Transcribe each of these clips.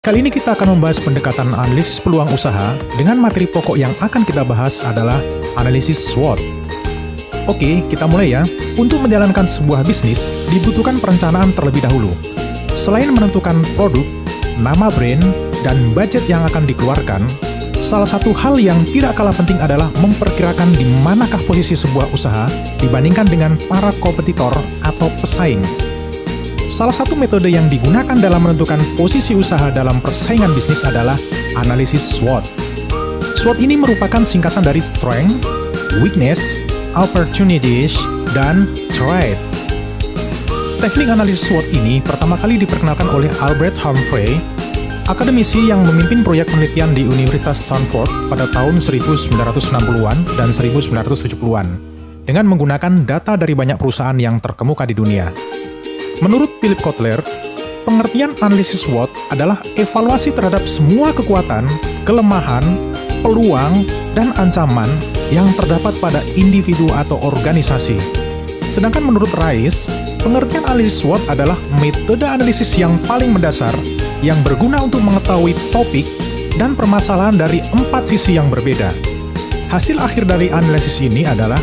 Kali ini kita akan membahas pendekatan analisis peluang usaha dengan materi pokok yang akan kita bahas adalah analisis SWOT. Oke, kita mulai ya. Untuk menjalankan sebuah bisnis, dibutuhkan perencanaan terlebih dahulu. Selain menentukan produk, nama brand, dan budget yang akan dikeluarkan, salah satu hal yang tidak kalah penting adalah memperkirakan di manakah posisi sebuah usaha dibandingkan dengan para kompetitor atau pesaing. Salah satu metode yang digunakan dalam menentukan posisi usaha dalam persaingan bisnis adalah analisis SWOT. SWOT ini merupakan singkatan dari Strength, Weakness, Opportunities, dan Threat. Teknik analisis SWOT ini pertama kali diperkenalkan oleh Albert Humphrey, akademisi yang memimpin proyek penelitian di Universitas Stanford pada tahun 1960-an dan 1970-an, dengan menggunakan data dari banyak perusahaan yang terkemuka di dunia. Menurut Philip Kotler, pengertian analisis SWOT adalah evaluasi terhadap semua kekuatan, kelemahan, peluang, dan ancaman yang terdapat pada individu atau organisasi. Sedangkan menurut Rice, pengertian analisis SWOT adalah metode analisis yang paling mendasar yang berguna untuk mengetahui topik dan permasalahan dari 4 sisi yang berbeda. Hasil akhir dari analisis ini adalah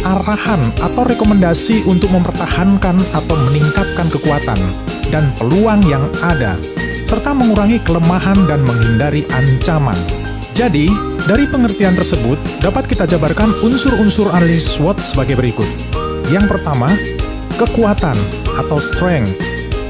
arahan atau rekomendasi untuk mempertahankan atau meningkatkan kekuatan dan peluang yang ada, serta mengurangi kelemahan dan menghindari ancaman. Jadi, dari pengertian tersebut, dapat kita jabarkan unsur-unsur analisis SWOT sebagai berikut. Yang pertama, kekuatan atau strength,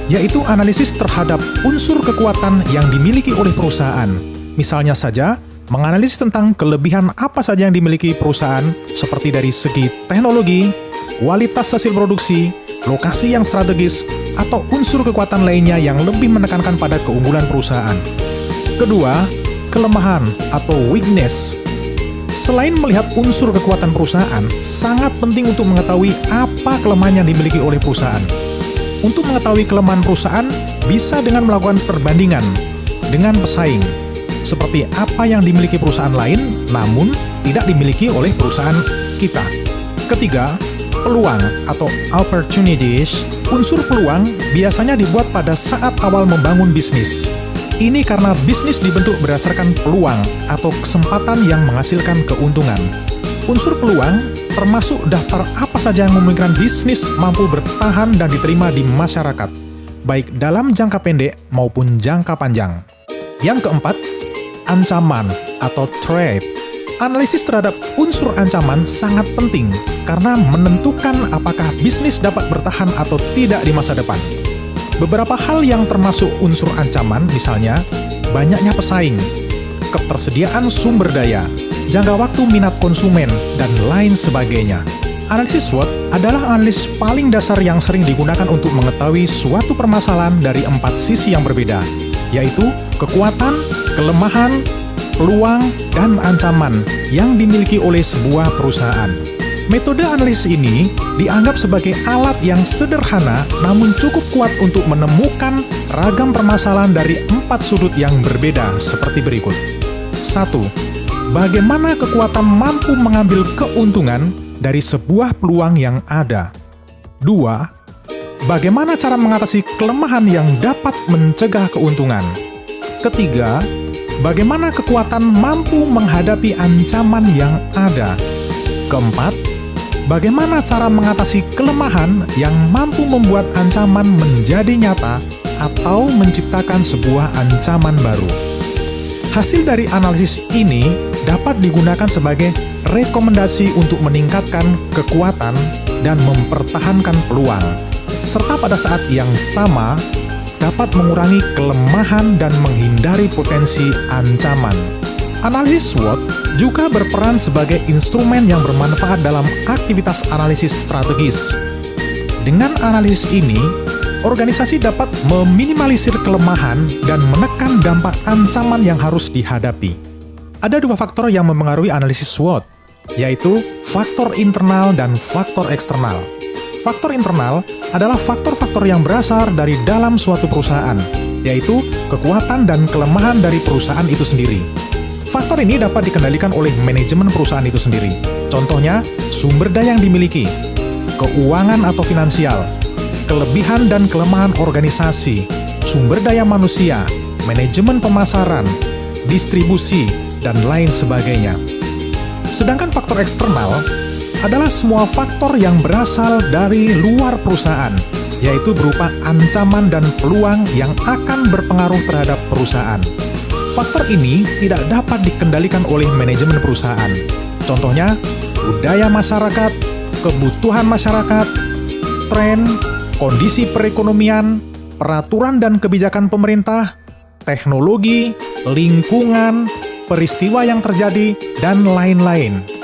yaitu analisis terhadap unsur kekuatan yang dimiliki oleh perusahaan. Misalnya saja, menganalisis tentang kelebihan apa saja yang dimiliki perusahaan, seperti dari segi teknologi, kualitas hasil produksi, lokasi yang strategis, atau unsur kekuatan lainnya yang lebih menekankan pada keunggulan perusahaan. Kedua, kelemahan atau weakness. Selain melihat unsur kekuatan perusahaan, sangat penting untuk mengetahui apa kelemahan yang dimiliki oleh perusahaan. Untuk mengetahui kelemahan perusahaan, bisa dengan melakukan perbandingan dengan pesaing, seperti apa yang dimiliki perusahaan lain, namun tidak dimiliki oleh perusahaan kita. Ketiga, peluang atau opportunities. Unsur peluang biasanya dibuat pada saat awal membangun bisnis. Ini karena bisnis dibentuk berdasarkan peluang atau kesempatan yang menghasilkan keuntungan. Unsur peluang termasuk daftar apa saja yang memungkinkan bisnis mampu bertahan dan diterima di masyarakat, baik dalam jangka pendek maupun jangka panjang. Yang keempat, ancaman atau threat. Analisis terhadap unsur ancaman sangat penting karena menentukan apakah bisnis dapat bertahan atau tidak di masa depan. Beberapa hal yang termasuk unsur ancaman misalnya banyaknya pesaing, ketersediaan sumber daya, jangka waktu minat konsumen, dan lain sebagainya. Analisis SWOT adalah analisis paling dasar yang sering digunakan untuk mengetahui suatu permasalahan dari 4 sisi yang berbeda, yaitu kekuatan, kelemahan, peluang, dan ancaman yang dimiliki oleh sebuah perusahaan. Metode analisis ini dianggap sebagai alat yang sederhana namun cukup kuat untuk menemukan ragam permasalahan dari 4 sudut yang berbeda seperti berikut. 1. Bagaimana kekuatan mampu mengambil keuntungan dari sebuah peluang yang ada. 2. Bagaimana cara mengatasi kelemahan yang dapat mencegah keuntungan. Ketiga, bagaimana kekuatan mampu menghadapi ancaman yang ada. Keempat, bagaimana cara mengatasi kelemahan yang mampu membuat ancaman menjadi nyata atau menciptakan sebuah ancaman baru. Hasil dari analisis ini dapat digunakan sebagai rekomendasi untuk meningkatkan kekuatan dan mempertahankan peluang, serta pada saat yang sama dapat mengurangi kelemahan dan menghindari potensi ancaman. Analisis SWOT juga berperan sebagai instrumen yang bermanfaat dalam aktivitas analisis strategis. Dengan analisis ini, organisasi dapat meminimalisir kelemahan dan menekan dampak ancaman yang harus dihadapi. Ada 2 faktor yang mempengaruhi analisis SWOT, yaitu faktor internal dan faktor eksternal. Faktor internal adalah faktor-faktor yang berasal dari dalam suatu perusahaan, yaitu kekuatan dan kelemahan dari perusahaan itu sendiri. Faktor ini dapat dikendalikan oleh manajemen perusahaan itu sendiri. Contohnya, sumber daya yang dimiliki, keuangan atau finansial, kelebihan dan kelemahan organisasi, sumber daya manusia, manajemen pemasaran, distribusi, dan lain sebagainya. Sedangkan faktor eksternal adalah semua faktor yang berasal dari luar perusahaan, yaitu berupa ancaman dan peluang yang akan berpengaruh terhadap perusahaan. Faktor ini tidak dapat dikendalikan oleh manajemen perusahaan. Contohnya, budaya masyarakat, kebutuhan masyarakat, tren, kondisi perekonomian, peraturan dan kebijakan pemerintah, teknologi, lingkungan, peristiwa yang terjadi, dan lain-lain.